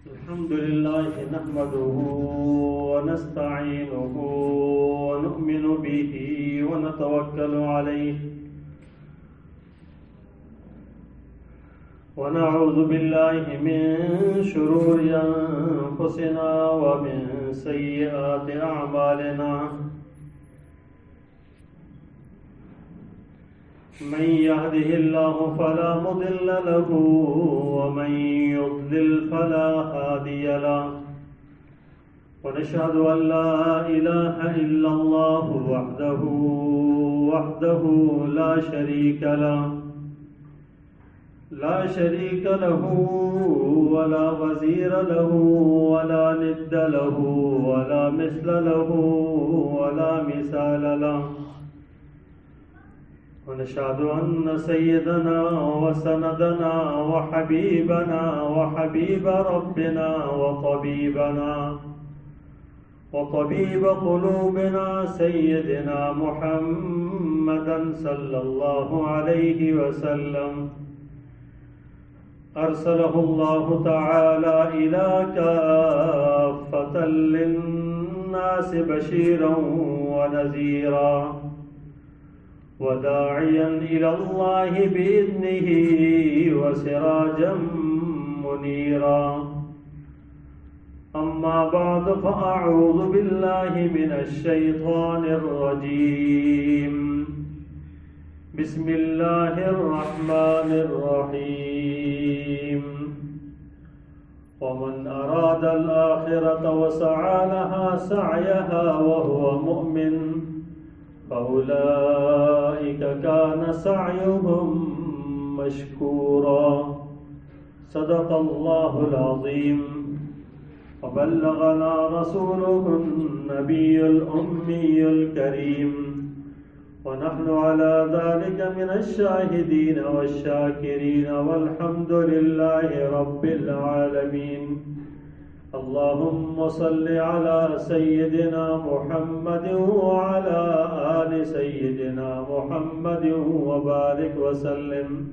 الحمد لله نحمده ونستعينه ونؤمن به ونتوكل عليه ونعوذ بالله من شرور أنفسنا ومن سيئات أعمالنا من يهده الله فلا مضل له ومن يضلل فلا هادي له ونشهد أن لا إله إلا الله وحده لا شريك له ولا وزير له ولا ند له ولا مثل له ولا مثال له ونشهد أن سيدنا وسندنا وحبيبنا وحبيب ربنا وطبيب قلوبنا سيدنا محمدا صلى الله عليه وسلم أرسله الله تعالى إلى كافة للناس بشيرا ونذيرا وداعيا إلى الله بإذنه وسراجا منيرا أما بعد فأعوذ بالله من الشيطان الرجيم بسم الله الرحمن الرحيم ومن أراد الآخرة وسعى لها سعيها وهو مؤمن فأولئك كان سعيهم مشكورا صدق الله العظيم وبلغنا رسوله النبي الأمي الكريم ونحن على ذلك من الشاهدين والشاكرين والحمد لله رب العالمين اللهم صل على سيدنا محمد وعلى آل سيدنا محمد وبارك وسلم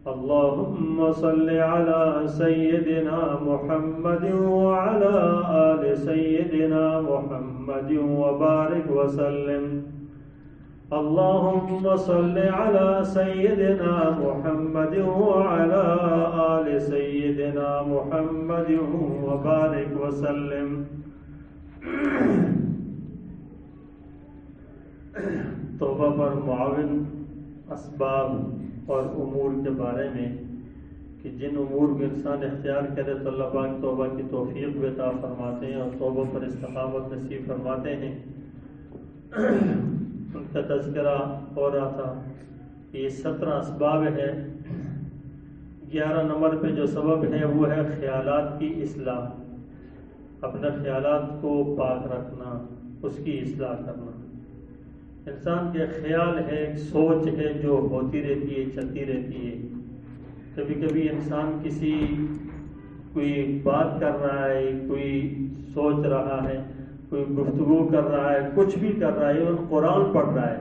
اللهم صل على سيدنا محمد وعلى آل سيدنا محمد وبارك وسلم اللهم صل على سيدنا محمد وعلى آل سيدنا محمد وبارك وسلم توبہ پر معاون اسباب اور امور کے بارے میں کہ جن امور کو انسان اختیار کرے تو اللہ پاک توبہ کی توفیق بھی عطا فرماتے ہیں اور توبہ پر استقامت نصیب فرماتے ہیں ان کا تذکرہ ہو رہا تھا کہ یہ 17 اسباب ہے 11 نمبر پہ جو سبب ہے وہ ہے خیالات کی اصلاح اپنے خیالات کو پاک رکھنا اس کی اصلاح کرنا انسان کے خیال ہے ایک سوچ ہے جو ہوتی رہتی ہے چلتی رہتی ہے کبھی کبھی انسان کوئی بات کر رہا ہے کوئی سوچ رہا ہے کوئی گفتگو کر رہا ہے کچھ بھی کر رہا ہے قرآن پڑھ رہا ہے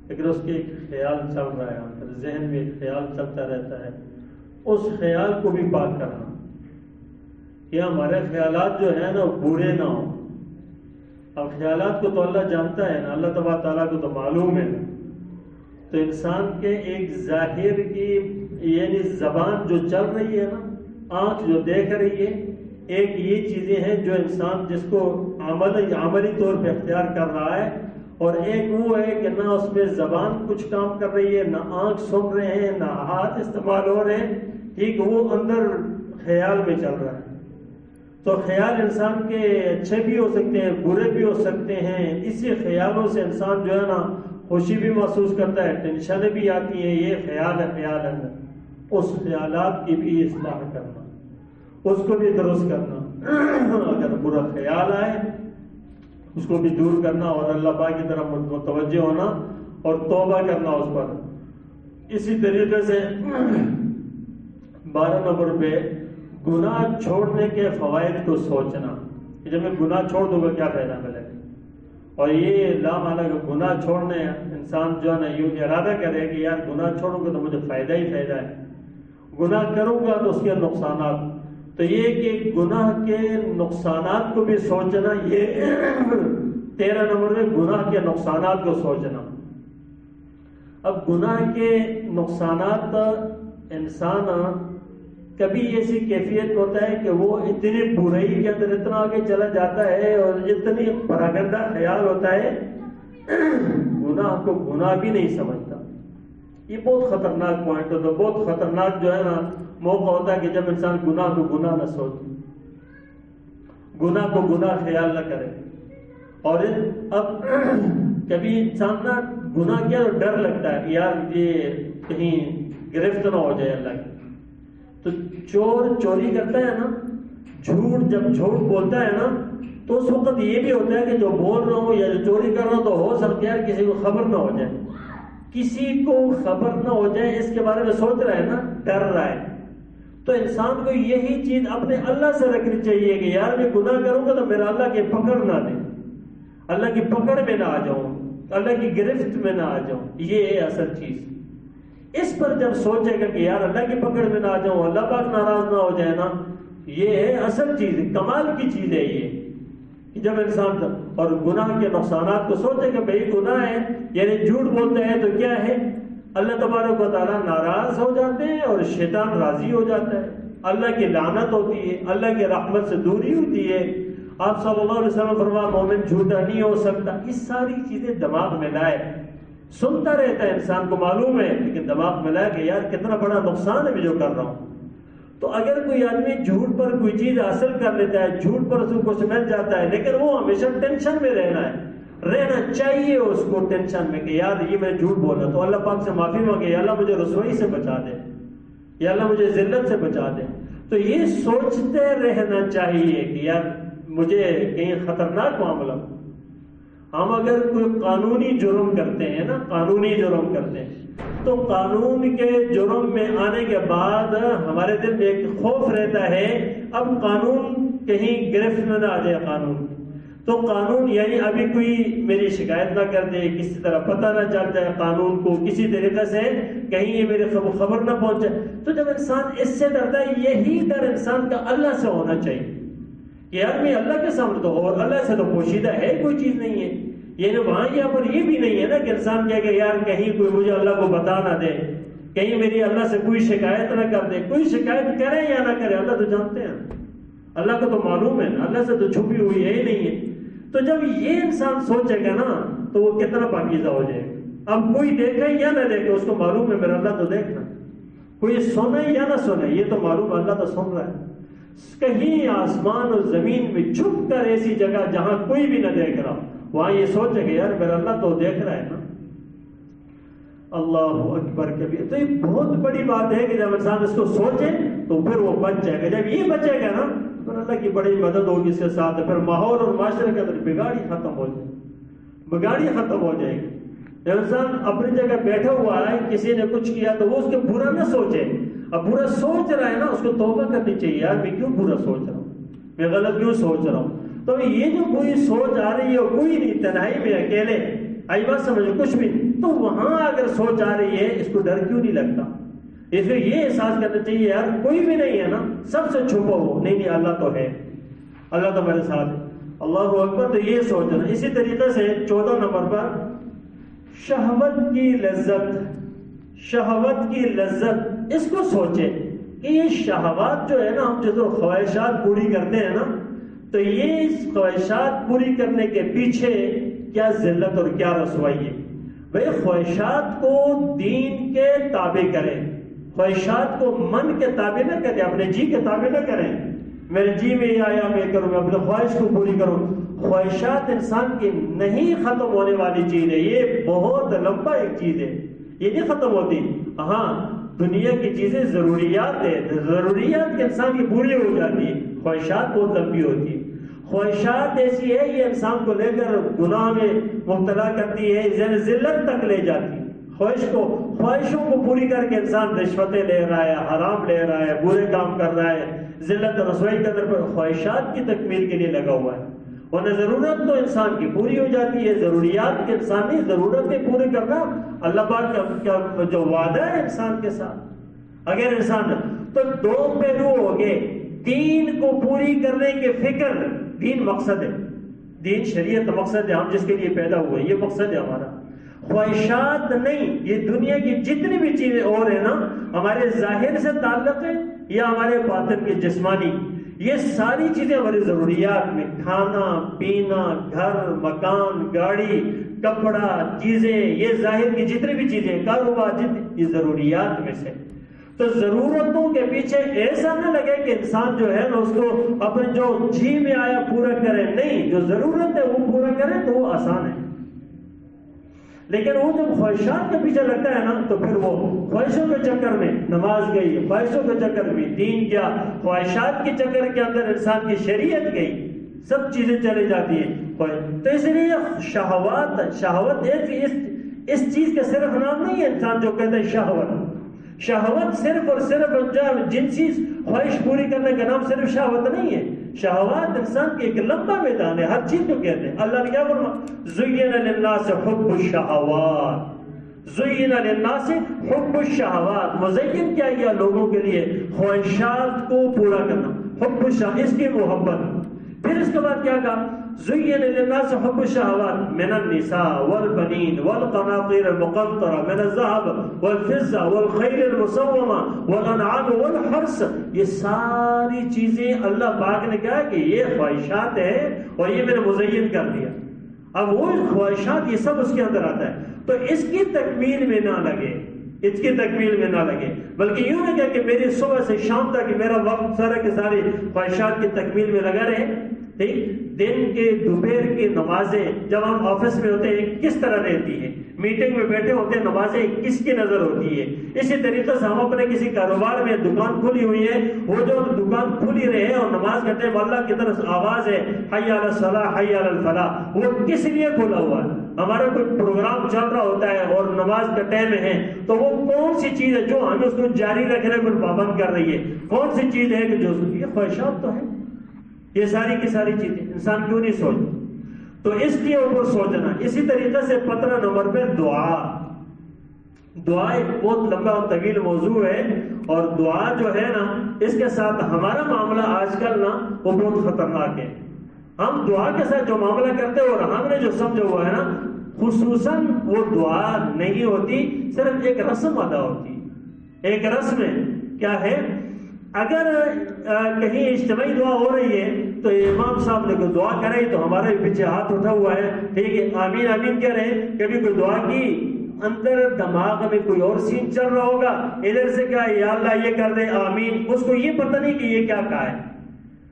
لیکن اس کے ایک خیال چل رہا ہے ذہن میں ایک خیال چلتا رہتا ہے اس خیال کو بھی پاک کرنا کہ ہمارے خیالات جو ہیں نا برے نہ ہوں اب خیالات کو تو اللہ جانتا ہے نا اللہ تبارک تعالیٰ کو تو معلوم ہے تو انسان کے ایک ظاہر کی یعنی زبان جو چل رہی ہے نا آنکھ جو دیکھ رہی ہے ایک یہ چیزیں ہیں جو انسان جس کو عملی طور پہ اختیار کر رہا ہے اور ایک وہ ہے کہ نہ اس میں زبان کچھ کام کر رہی ہے نہ آنکھ سن رہے ہیں نہ ہاتھ استعمال ہو رہے ہیں ٹھیک وہ اندر خیال میں چل رہا ہے تو خیال انسان کے اچھے بھی ہو سکتے ہیں برے بھی ہو سکتے ہیں اسی خیالوں سے انسان جو ہے نا خوشی بھی محسوس کرتا ہے ٹینشنیں بھی آتی ہیں یہ خیال ہے اس خیالات کی بھی اصلاح کرنا اس کو بھی درست کرنا اگر برا خیال آئے اس کو بھی دور کرنا اور اللہ پاک کی طرف متوجہ ہونا اور توبہ کرنا اس پر اسی طریقے سے 12 نمبر پہ گناہ چھوڑنے کے فوائد کو سوچنا کہ جب میں گناہ چھوڑ دوں گا کیا فائدہ ملے گا اور یہ لامعنی کہ گناہ چھوڑنے انسان جو ہے نا یوں ارادہ کرے کہ یار گناہ چھوڑوں گا تو مجھے فائدہ ہی فائدہ ہے گناہ کروں گا تو اس کے نقصانات تو یہ کہ گناہ کے نقصانات کو بھی سوچنا، یہ 13 نمبر میں گناہ کے نقصانات کو سوچنا۔ اب گناہ کے نقصانات، انسان کبھی ایسی کیفیت ہوتا ہے کہ وہ اتنی برائی کے اندر اتنا آگے چلا جاتا ہے اور اتنی پراگندہ خیال ہوتا ہے، گناہ کو گناہ بھی نہیں سمجھتا۔ یہ بہت خطرناک پوائنٹ ہوتا ہے، بہت خطرناک جو ہے نا موقع ہوتا ہے کہ جب انسان گناہ کو گناہ نہ سوچے، گناہ کو گناہ خیال نہ کرے۔ اور اب کبھی انسان نا گناہ کیا تو ڈر لگتا ہے کہ یار یہ کہیں گرفت نہ ہو جائے اللہ کی۔ تو چور چوری کرتا ہے نا، جب جھوٹ بولتا ہے نا، تو اس وقت یہ بھی ہوتا ہے کہ جو بول رہا ہوں یا جو چوری کر رہا ہوں تو ہو سکتا ہے کسی کو خبر نہ ہو جائے، کسی کو خبر نہ ہو جائے، اس کے بارے میں سوچ رہا ہے نا، ڈر رہا ہے۔ تو انسان کو یہی چیز اپنے اللہ سے رکھنی چاہیے کہ یار میں گناہ کروں گا تو میرا اللہ کی پکڑ نہ دے، اللہ کی پکڑ میں نہ آ جاؤں، اللہ کی گرفت میں نہ آ جاؤں۔ یہ ہے اصل چیز۔ اس پر جب سوچے گا کہ یار اللہ کی پکڑ میں نہ آ جاؤں، اللہ پاک ناراض نہ ہو جائے نا، یہ ہے اصل چیز، کمال کی چیز ہے یہ کہ جب انسان اور گناہ کے نقصانات کو سوچے کہ بھئی گناہ ہے، یعنی جھوٹ بولتے ہیں تو کیا ہے، اللہ تبارک و تعالیٰ ناراض ہو جاتے ہیں اور شیطان راضی ہو جاتا ہے، اللہ کی لعنت ہوتی ہے، اللہ کی رحمت سے دوری ہوتی ہے۔ آپ صلی اللہ علیہ وسلم فرمایا مومن جھوٹا نہیں ہو سکتا۔ یہ ساری چیزیں دماغ میں لائے، سنتا رہتا ہے انسان کو معلوم ہے، لیکن دماغ میں لائے کہ یار کتنا بڑا نقصان ہے میں جو کر رہا ہوں۔ تو اگر کوئی آدمی جھوٹ پر کوئی چیز حاصل کر لیتا ہے، جھوٹ پر اس کو کچھ مل جاتا ہے، لیکن وہ ہمیشہ ٹینشن میں رہنا چاہیے اس کو، ٹینشن میں کہ یار یہ میں جھوٹ بولا، تو اللہ پاک سے معافی مانگے، یا اللہ مجھے رسوائی سے بچا دے، یا اللہ مجھے ذلت سے بچا دے۔ تو یہ سوچتے رہنا چاہیے کہ یار مجھے کہیں خطرناک معاملہ۔ ہم اگر کوئی قانونی جرم کرتے ہیں نا، قانونی جرم کرتے ہیں، تو قانون کے جرم میں آنے کے بعد ہمارے دل میں ایک خوف رہتا ہے اب قانون کہیں گرفت میں نہ آ جائے قانون، تو قانون یعنی ابھی کوئی میری شکایت نہ کر دے، کسی طرح پتہ نہ چل جائے قانون کو، کسی طریقے سے کہیں یہ میرے خبر نہ پہنچ جائے۔ تو جب انسان اس سے ڈرتا ہے، یہی ڈر انسان کا اللہ سے ہونا چاہیے کہ یار میں اللہ کے سامنے تو، اور اللہ سے تو پوشیدہ ہے کوئی چیز نہیں ہے، یعنی وہاں یہاں پر یہ بھی نہیں ہے نا کہ انسان کہے کہ یار کہیں کوئی مجھے اللہ کو بتا نہ دے، کہیں میری اللہ سے کوئی شکایت نہ کر دے۔ کوئی شکایت کرے یا نہ کرے اللہ تو جانتے ہیں، اللہ کو تو معلوم ہے، اللہ سے تو چھپی ہوئی ہے ہی نہیں ہے۔ تو جب یہ انسان سوچے گا نا تو وہ کتنا پاکیزہ ہو جائے گا۔ اب کوئی دیکھے یا نہ دیکھے اس کو معلوم ہے میرا اللہ تو دیکھنا، کوئی سنے یا نہ سنے یہ تو معلوم ہے اللہ تو سن رہا ہے۔ کہیں آسمان اور زمین میں چھپ کر ایسی جگہ جہاں کوئی بھی نہ دیکھ رہا، وہاں یہ سوچے کہ یار میرا اللہ تو دیکھ رہا ہے نا۔ اللہ اکبر کبیر۔ تو یہ بہت بڑی بات ہے کہ جب انسان اس کو سوچے تو پھر وہ بچ جائے گا۔ جب یہ بچے گا نا پھر اللہ کی بڑی مدد ہوگی اس کے ساتھ، پھر ماحول اور معاشرے کے اندر بگاڑی ختم ہو جائے گی، بگاڑی ختم ہو جائے گی۔ جب انسان اپنی جگہ بیٹھا ہوا ہے، کسی نے کچھ کیا تو وہ اس کے برا نہ سوچے، اب برا سوچ رہا ہے نا اس کو توبہ کرنی چاہیے، یار میں کیوں برا سوچ رہا ہوں، میں غلط کیوں سوچ رہا ہوں۔ تو یہ جو کوئی سوچ آ رہی ہے کوئی نہیں، تنہائی میں اکیلے، آئی بات سمجھو کچھ بھی، تو وہاں اگر سوچ آ رہی ہے اس کو ڈر کیوں نہیں لگتا؟ اس لیے یہ احساس کرنا چاہیے یار کوئی بھی نہیں ہے نا، سب سے چھپا ہو، نہیں اللہ تو ہے، اللہ تو میرے ساتھ ہے، اللہ اکبر۔ تو یہ سوچنا۔ اسی طریقے سے 14 نمبر پر شہوت کی لذت، شہوت کی لذت، اس کو سوچے کہ یہ شہوات جو ہے نا، ہم جو خواہشات پوری کرتے ہیں نا، تو یہ خواہشات پوری کرنے کے پیچھے کیا ذلت اور کیا رسوائی ہے۔ بھئی خواہشات کو دین کے تابع کریں، خواہشات کو من کے تابع نہ کریں، اپنے جی کے تابع نہ کریں، میرے جی میں یہ آیا میں کروں، میں اپنے خواہش کو پوری کروں۔ خواہشات انسان کی نہیں ختم ہونے والی چیز ہے، یہ بہت لمبا ایک چیز ہے، یہ نہیں ختم ہوتی۔ ہاں دنیا کی چیزیں ضروریات ہے، ضروریات کے انسان کی پوری ہو جاتی ہے، خواہشات بہت لمبی ہوتی ہے۔ خواہشات ایسی ہے یہ انسان کو لے کر گناہ میں مبتلا کرتی ہے، ذلت تک لے جاتی ہے۔ خواہشوں کو پوری کر کے انسان رشوتیں لے رہا ہے، حرام لے رہا ہے، برے کام کر رہا ہے، ذلت رسوائی کے اندر پر خواہشات کی تکمیل کے لیے لگا ہوا ہے۔ ورنہ ضرورت تو انسان کی پوری ہو جاتی ہے، ضروریات کے انسانی ضرورتیں پوری کرنا اللہ پاک کا جو وعدہ ہے انسان کے ساتھ۔ اگر انسان تو دو پہلو ہو گئے، دین کو پوری کرنے کے فکر، دین مقصد ہے، دین شریعت مقصد ہے، ہم جس کے لیے پیدا ہوئے یہ مقصد ہے ہمارا، خواہشات نہیں۔ یہ دنیا کی جتنی بھی چیزیں اور ہیں نا، ہمارے ظاہر سے تعلق ہے یا ہمارے باطن کے جسمانی، یہ ساری چیزیں ہماری ضروریات میں، کھانا پینا، گھر مکان گاڑی کپڑا چیزیں، یہ ظاہر کی جتنی بھی چیزیں، کاروبار جتنی، یہ ضروریات میں سے۔ تو ضرورتوں کے پیچھے ایسا نہ لگے کہ انسان جو ہے نا اس کو اپنے جو جی میں آیا پورا کرے، نہیں، جو ضرورت ہے وہ پورا کرے تو وہ آسان ہے۔ لیکن وہ جب خواہشات کے پیچھے لگتا ہے نا تو پھر وہ خواہشوں کے چکر میں نماز گئی، خواہشوں کے چکر میں دین گیا، خواہشات کے چکر کے اندر انسان کی شریعت گئی، سب چیزیں چلی جاتی ہیں۔ تو اس لیے شہوت اس چیز کا صرف نام نہیں ہے انسان جو کہتے ہیں شہوت صرف اور صرف جنسی خواہش پوری کرنے کا نام صرف شہوت نہیں ہے۔ شہوات انسان کی ایک لمبا میدان ہے، ہر چیز کو کہتے ہیں۔ اللہ نے کیا فرمایا؟ زین للناس حب الشہوات، زین للناس حب الشہوات، مزین کیا کیا لوگوں کے لیے؟ خواہشات کو پورا کرنا، حب الشہوات، اس کی محبت۔ پھر اس کے بعد کیا کہا؟ زین للناس حب الشہوات من النساء والبنین والقناطیر المقنطرہ من الذهب والفضة والخیل المسومہ والانعام والحرث، یہ ساری چیزیں اللہ پاک نے کہا کہ یہ خواہشات ہیں اور یہ میں نے مزین کر دیا۔ اب وہ خواہشات یہ سب اس کے اندر آتا ہے، تو اس کی تکمیل میں نہ لگے، اس کی تکمیل میں نہ لگے، بلکہ یوں نہیں کہ میری صبح سے شام تک میرا وقت سارے کے سارے خواہشات کی تکمیل میں لگا رہے۔ دن کے دوپہر کی نمازیں جب ہم آفس میں ہوتے ہیں کس طرح رہتی ہیں، میٹنگ میں بیٹھے ہوتے ہیں نمازیں کس کی نظر ہوتی ہے، اسی طریقے سے ہم اپنے کسی کاروبار میں دکان کھلی ہوئی ہے، وہ جو دکان کھلی رہے اور نماز کرتے ہیں اللہ کی طرف آواز ہے حی علی الصلاح حی علی الفلاح، وہ کس لیے کھلا ہوا ہے؟ ہمارا کوئی پروگرام چل رہا ہوتا ہے اور نماز کا ٹائم ہے تو وہ کون سی چیز ہے جو ہمیں اس کو جاری رکھنے پر پابند کر رہی ہے؟ کون سی چیز ہے کہ جو یہ خواہشات تو ہے، یہ ساری کی ساری چیزیں انسان کیوں نہیں سوچتا؟ تو اس کے اوپر سوچنا۔ اسی طریقے سے 15 نمبر پہ دعا ایک بہت لمبا اور طویل موضوع ہے، اور دعا جو ہے نا اس کے ساتھ ہمارا معاملہ آج کل نا وہ بہت خطرناک ہے۔ ہم دعا کے ساتھ جو معاملہ کرتے ہیں اور ہم نے جو سمجھا ہوا ہے نا، خصوصاً وہ دعا نہیں ہوتی، صرف ایک رسم ادا ہوتی۔ ایک رسم ہے، کیا ہے؟ اگر کہیں اجتماعی دعا ہو رہی ہے تو امام صاحب نے کوئی دعا کرائی تو ہمارے پیچھے ہاتھ اٹھا ہوا ہے، ٹھیک ہے، آمین آمین کہہ رہے ہیں۔ کبھی کوئی دعا کی، اندر دماغ میں کوئی اور سین چل رہا ہوگا، ادھر سے کہا یا اللہ یہ کر دے آمین، اس کو یہ پتہ نہیں کہ یہ کیا کہا ہے،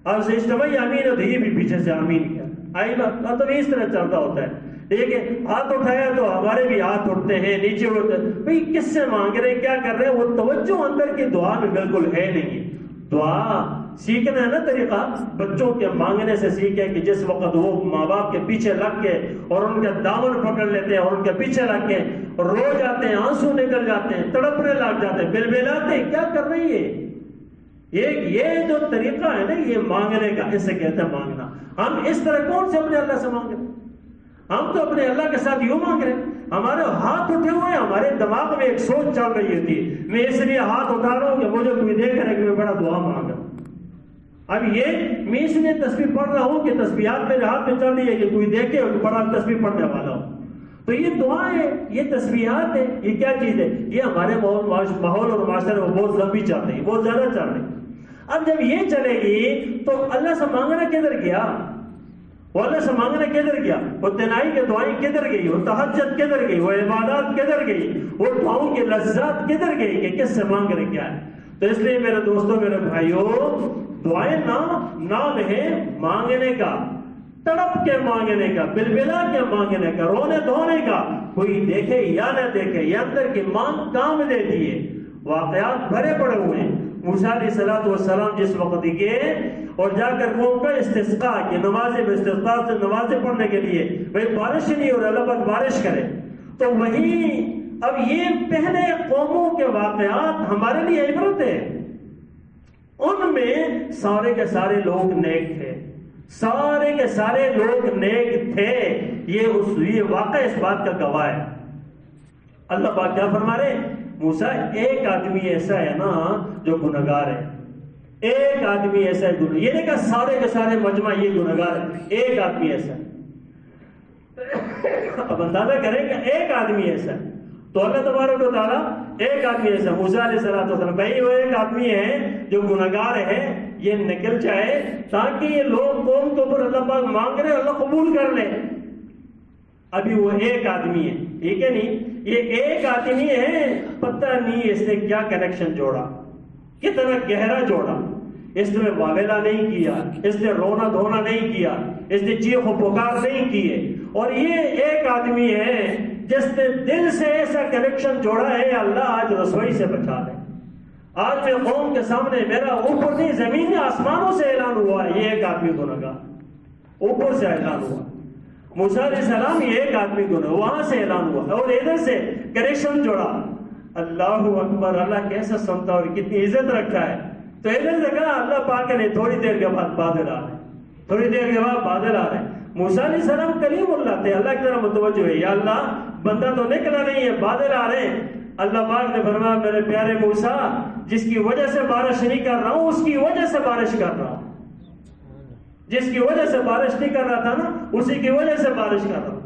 اور اجتماعی آمین ہے تو یہ بھی پیچھے سے آمین کیا، آئی بات، تو اس طرح چلتا ہوتا ہے۔ ٹھیک ہے، ہاتھ اٹھایا تو ہمارے بھی ہاتھ اٹھتے ہیں، نیچے ہوتے ہیں، بھئی کس سے مانگ رہے ہیں، کیا کر رہے ہیں؟ وہ توجہ اندر کی دعا میں بالکل ہے نہیں۔ دعا سیکھنا ہے نا طریقہ، بچوں کے مانگنے سے سیکھے کہ جس وقت وہ ماں باپ کے پیچھے لگ کے اور ان کے دامن پکڑ لیتے ہیں اور ان کے پیچھے لگ کے رو جاتے ہیں، آنسو نکل جاتے ہیں، تڑپنے لگ جاتے ہیں، بلبلاتے ہیں، کیا کر رہی ہے یہ جو طریقہ ہے نا یہ مانگنے کا، اسے کہتے ہیں مانگنا۔ ہم اس طرح کون سے اپنے اللہ سے مانگ رہے ہیں؟ ہم تو اپنے اللہ کے ساتھ یوں مانگ رہے ہیں، ہمارے ہاتھ اٹھے ہوئے ہیں، ہمارے دماغ میں ایک سوچ چل رہی ہوتی ہے، میں اس لیے ہاتھ اٹھا رہا ہوں کہ مجھے کوئی دیکھ رہا ہے کہ میں بڑا دعا مانگ رہا ہوں۔ اب یہ میں اس لیے تسبیح پڑھ رہا ہوں کہ تسبیحات میرے ہاتھ میں چل رہی ہے کہ کوئی دیکھے اور بڑا تسبیح پڑھنے والا ہوں۔ تو یہ دعا ہے، یہ تسبیحات ہے، یہ کیا چیز ہے؟ یہ ہمارے ماحول اور معاشرے میں بہت لمبی چل رہی ہے، بہت زیادہ چل رہی ہے۔ اب جب یہ چلے گی تو اللہ سے مانگنا کدھر گیا؟ وہ اللہ سے مانگنا کدھر گیا؟ وہ تنہائی کے دعائیں کدھر گئی؟ وہ تہجد کدھر گئی؟ وہ عبادات کدھر گئی؟ وہ دعاؤں کی لذات کدھر گئی کہ کس سے مانگ رہے کیا ہے؟ تو اس لیے میرے دوستوں، میرے بھائیوں، دعائیں نام ہے مانگنے کا، تڑپ کے مانگنے کا، بلبلا کے مانگنے کا، رونے دھونے کا، کوئی دیکھے یا نہ دیکھے، یہ اندر کی مانگ کام دیتی ہے۔ واقعات بھرے پڑے ہوئے ہیں۔ موسیٰ علیہ السلام جس وقت گئے اور جا کر قوم کا استسقاء کی نمازیں استسقاء سے نمازیں پڑھنے کے لیے، وہی بارش نہیں اور اللہ پاک بارش کرے، تو وہی اب یہ پہلے قوموں کے واقعات ہمارے لیے عبرت ہے۔ ان میں سارے کے سارے لوگ نیک تھے، سارے کے سارے لوگ نیک تھے، یہ واقعہ اس بات کا گواہ ہے۔ اللہ پاک کیا فرما رہے؟ موسیٰ ایک آدمی ایسا ہے نا جو گنہگار ہے، ایک آدمی ایسا ہے گناہ، یہ نہیں کہ سارے کے سارے مجمع یہ گنہگار ہے، ایک آدمی ایسا ہے۔ اب اندازہ کریں کہ ایک آدمی ایسا ہے تو اللہ تبارک و تعالیٰ ایک آدمی ایسا، موسیٰ علیہ السلام بھائی وہ ایک آدمی ہے جو گنہگار ہے، یہ نکل جائے تاکہ یہ لوگ قوم کے اوپر اللہ پاک مانگ رہے اللہ قبول کر لے۔ ابھی وہ ایک آدمی ہے، ٹھیک ہے نہیں، یہ ایک آدمی ہے، پتہ نہیں اس نے کیا کنیکشن جوڑا، کتنا گہرا جوڑا، اس نے واویلا نہیں کیا، اس نے رونا دھونا نہیں کیا، اس نے چیخ و پکار نہیں کیے، اور یہ ایک آدمی ہے جس نے دل سے ایسا کنیکشن جوڑا ہے، اللہ آج رسوائی سے بچا لے، آج میں قوم کے سامنے میرا اوپر نہیں زمین آسمانوں سے اعلان ہوا ہے یہ ایک آدمی گنہگار، اوپر سے اعلان ہوا، موسیٰ علیہ السلام یہ ایک آدمی گنہگار، وہاں سے اعلان ہوا اور ادھر سے کنیکشن جوڑا۔ اللہ اکبر، اللہ کیسا سنتا اور کتنی عزت رکھا ہے۔ تو ادھر سے کہا اللہ پاک نے تھوڑی دیر کے بعد بادل آ رہے، تھوڑی دیر کے بعد بادل آ رہے۔ موسیٰ علیہ السلام کلیم اللہ تھے، اللہ کی طرف متوجہ ہے، یا اللہ بندہ تو نکلا نہیں ہے، بادل آ رہے ہیں۔ اللہ پاک نے فرمایا میرے پیارے موسیٰ، جس کی وجہ سے بارش نہیں کر رہا ہوں اس کی وجہ سے بارش کر رہا ہوں، جس کی وجہ سے بارش نہیں کر رہا تھا نا اسی کی وجہ سے بارش کر رہا ہوں۔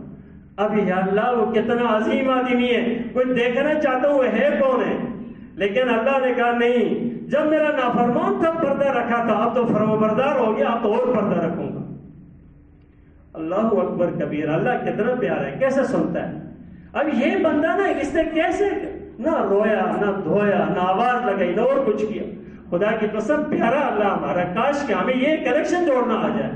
اب یا اللہ وہ کتنا عظیم آدمی ہے، کوئی دیکھنا چاہتا ہوں وہ ہے کون ہے، لیکن اللہ نے کہا نہیں، جب میرا نافرمان تب پردہ رکھا تھا، اب تو فرمانبردار ہو گیا، اب تو اور پردہ رکھوں گا۔ اللہ اکبر کبیر، اللہ کتنا پیارا ہے، کیسے سنتا ہے۔ اب یہ بندہ نا اس نے کیسے نہ رویا نہ دھویا نہ آواز لگائی نہ اور کچھ کیا، خدا کی قسم پیارا اللہ ہمارا، کاش کہ ہمیں یہ کنیکشن جوڑنا آ جائے۔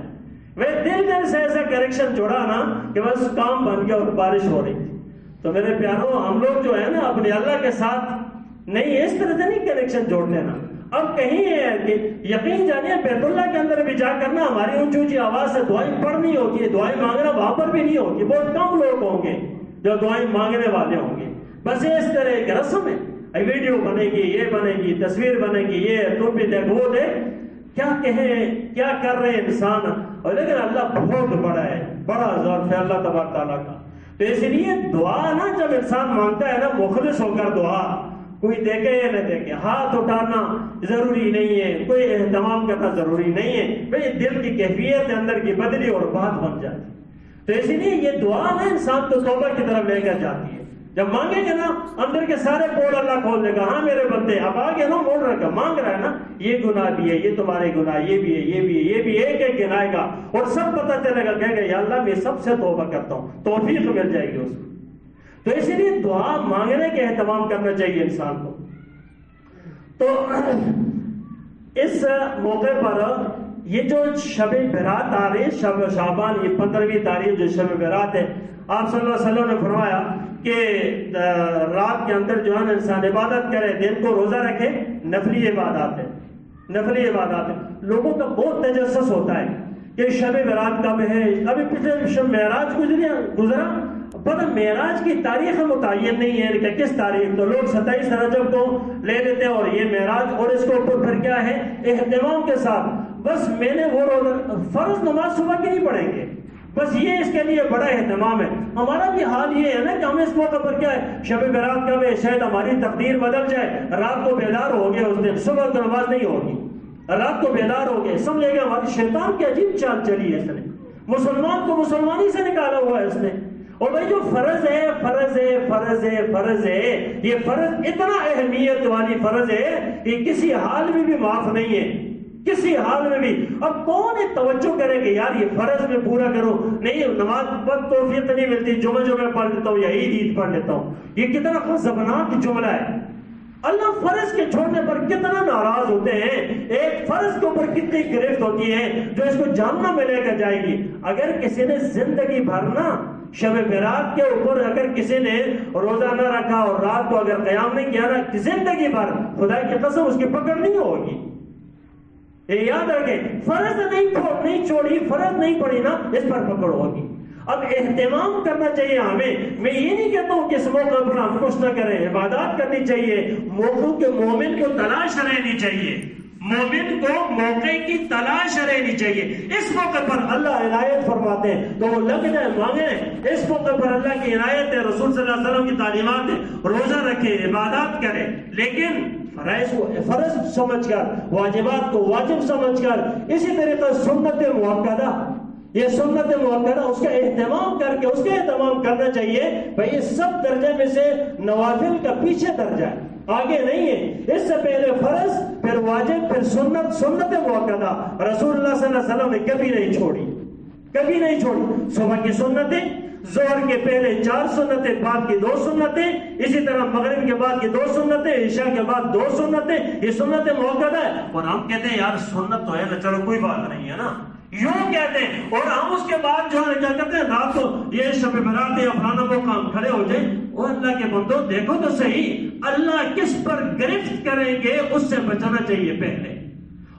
وہ دل سے ایسا کنیکشن جوڑا نا کہ بس کام بن گیا اور بارش ہو رہی تھی۔ تو میرے پیاروں، ہم لوگ جو ہے نا اپنے اللہ کے ساتھ نہیں اس طرح سے نہیں کنیکشن جوڑ لینا۔ اب کہیں یہ ہے کہ یقین جانیے بیت اللہ کے اندر بھی جا کرنا ہماری اونچی اونچی آواز سے دعائیں پڑھنی ہوگی، دعائیں مانگنا وہاں پر بھی نہیں ہوگی، بہت کم لوگ ہوں گے جو دعائیں مانگنے والے ہوں گے۔ بس یہ اس طرح ایک رسم ہے، ویڈیو بنے گی، یہ بنے گی، تصویر بنے گی، یہ تم بھی دیکھ وہ دیکھ، کیا کہیں کیا کر رہے ہیں انسان۔ اور لیکن اللہ بہت بڑا ہے، بڑا ظرف ہے اللہ تبارک تعالیٰ کا۔ تو اس لیے دعا نا جب انسان مانگتا ہے نا مخلص ہو کر دعا، کوئی دیکھے یا نہ دیکھے، ہاتھ اٹھانا ضروری نہیں ہے، کوئی اہتمام کرنا ضروری نہیں ہے، بھئی دل کی کیفیت اندر کی بدلی اور بات بن جاتی۔ تو اسی لیے یہ دعا نا انسان کو توبہ کی طرف لے کر جاتی ہے۔ جب مانگیں گے نا اندر کے سارے پول اللہ کھول دے گا، ہاں میرے بندے اب آگے نا موڑ رکھا، مانگ رہا ہے نا، یہ گناہ بھی ہے، یہ تمہارے گناہ، یہ بھی ہے، یہ بھی ہے، یہ بھی، ایک ایک گنائے گا اور سب پتہ چلے گا، کہے گا یا اللہ میں سب سے توبہ کرتا ہوں، توفیق مل جائے گی اس کو۔ تو اسی لیے دعا مانگنے کے اہتمام کرنا چاہیے انسان کو۔ تو اس موقع پر یہ جو شب برات آ رہی ہے، شب شعبان، یہ 15ویں تاریخ جو شب برات ہے، آپ صلی اللہ علیہ وسلم نے فرمایا کہ رات کے اندر جو ہے نا انسان عبادت کرے، دن کو روزہ رکھے، نفلی عبادات ہے، نفلی عبادات ہے۔ لوگوں کا بہت تجسس ہوتا ہے کہ شب برات کب ہے، ابھی پچھلے شب معراج گزرا، پر معراج کی تاریخ متعین نہیں ہے کہ کس تاریخ، تو لوگ 27 رجب کو لے لیتے ہیں اور یہ معراج، اور اس کے اوپر پھر کیا ہے اہتمام کے ساتھ بس میں نے وہ روزہ، فرض نماز صبح کی نہیں پڑھیں گے، بس یہ اس کے لیے بڑا اہتمام ہے۔ ہمارا بھی حال یہ ہے نا کہ ہمیں اس موقع پر کیا ہے، شب برات کب ہے، شاید ہماری تقدیر بدل جائے، رات کو بیدار ہو گئے اس دن، صبح کو نماز نہیں ہوگی، رات کو بیدار ہو گئے، سمجھے گا ہماری شیطان کی عجیب چال چلی ہے، اس نے مسلمان کو مسلمانی سے نکالا ہوا ہے اس نے۔ اور بھائی جو فرض ہے، فرض ہے، فرض ہے، فرض ہے، یہ فرض اتنا اہمیت والی فرض ہے کہ کسی حال میں بھی معاف نہیں ہے، کسی حال میں بھی۔ اب کون ہے توجہ کرے کہ یار یہ فرض میں پورا کرو، نہیں نماز پر توفیق نہیں ملتی، جمعہ پڑھ لیتا ہوں یا عید پڑھ لیتا ہوں، یہ کتنا خزبناک جملہ ہے۔ اللہ فرض کے چھوڑنے پر کتنا ناراض ہوتے ہیں، ایک فرض کے اوپر کتنی گرفت ہوتی ہے جو اس کو جہنم میں لے کر جائے گی۔ اگر کسی نے زندگی بھر نا شب برات کے اوپر اگر کسی نے روزہ نہ رکھا اور رات کو اگر قیام نہیں کیا نا، زندگی بھر خدا کی قسم اس کی پکڑ نہیں ہوگی۔ یہ یاد رکھیں، فرض نہیں چھوڑی، فرض نہیں پڑی نا، اس پر پکڑ ہوگی۔ اب اہتمام کرنا چاہیے ہمیں، میں یہ نہیں کہتا ہوں کہ اس موقع پر ہم کچھ نہ کریں، عبادات کرنی چاہیے، موقعوں کے مومن کو تلاش رہنی چاہیے، مومن کو موقع کی تلاش رہنی چاہیے۔ اس موقع پر اللہ عنایت فرماتے ہیں تو وہ لگ جائیں، مانگیں۔ اس موقع پر اللہ کی عنایت ہے، رسول صلی اللہ علیہ وسلم کی تعلیمات ہے، روزہ رکھے، عبادات کرے، لیکن فرائض کو فرض سمجھ کر، واجبات کو واجب سمجھ کر، اسی طریقے سنت موقدہ، یہ سنت موقدہ اس کا اہتمام کر کے اس کا اہتمام کرنا چاہیے. بھائی یہ سب درجے میں سے نوافل کا پیچھے درجہ ہے، آگے نہیں ہے. اس سے پہلے فرض، پھر واجب، پھر سنت، سنت موقدہ رسول اللہ صلی اللہ علیہ وسلم نے کبھی نہیں چھوڑی، کبھی نہیں چھوڑی. صبح کی سنتیں، ظہر کے پہلے 4 سنتیں، بعد کی 2 سنتیں، اسی طرح مغرب کے بعد کی 2 سنتیں، عشاء کے بعد 2 سنتیں، یہ سنت موقدہ ہے. اور ہم کہتے ہیں یار سنت تو ہے نا، چلو کوئی بات نہیں ہے نا، یوں کہتے ہیں. اور ہم اس کے بعد جو ہے کیا کرتے ہیں، رات کو یہ شب برات یا فلانا مقام کھڑے ہو جائیں. اور اللہ کے بندو دیکھو تو صحیح، اللہ کس پر گرفت کریں گے اس سے بچانا چاہیے پہلے.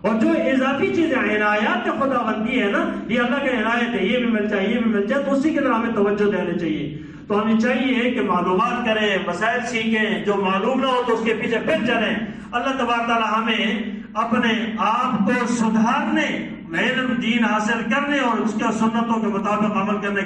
اور جو اضافی چیزیں عنایات خدا بندی ہے نا، یہ اللہ کا عنایت ہے، یہ بھی مل جائے، یہ بھی مل جائے، تو اسی کی طرح ہمیں توجہ دینا چاہیے. تو ہمیں چاہیے کہ معلومات کریں، مسائل سیکھیں، جو معلوم نہ ہو تو اس کے پیچھے پھر چلیں. اللہ تبارک تعالیٰ ہمیں اپنے آپ کو سدھارنے، علم دین حاصل کرنے اور اس کے سنتوں کے مطابق عمل کرنے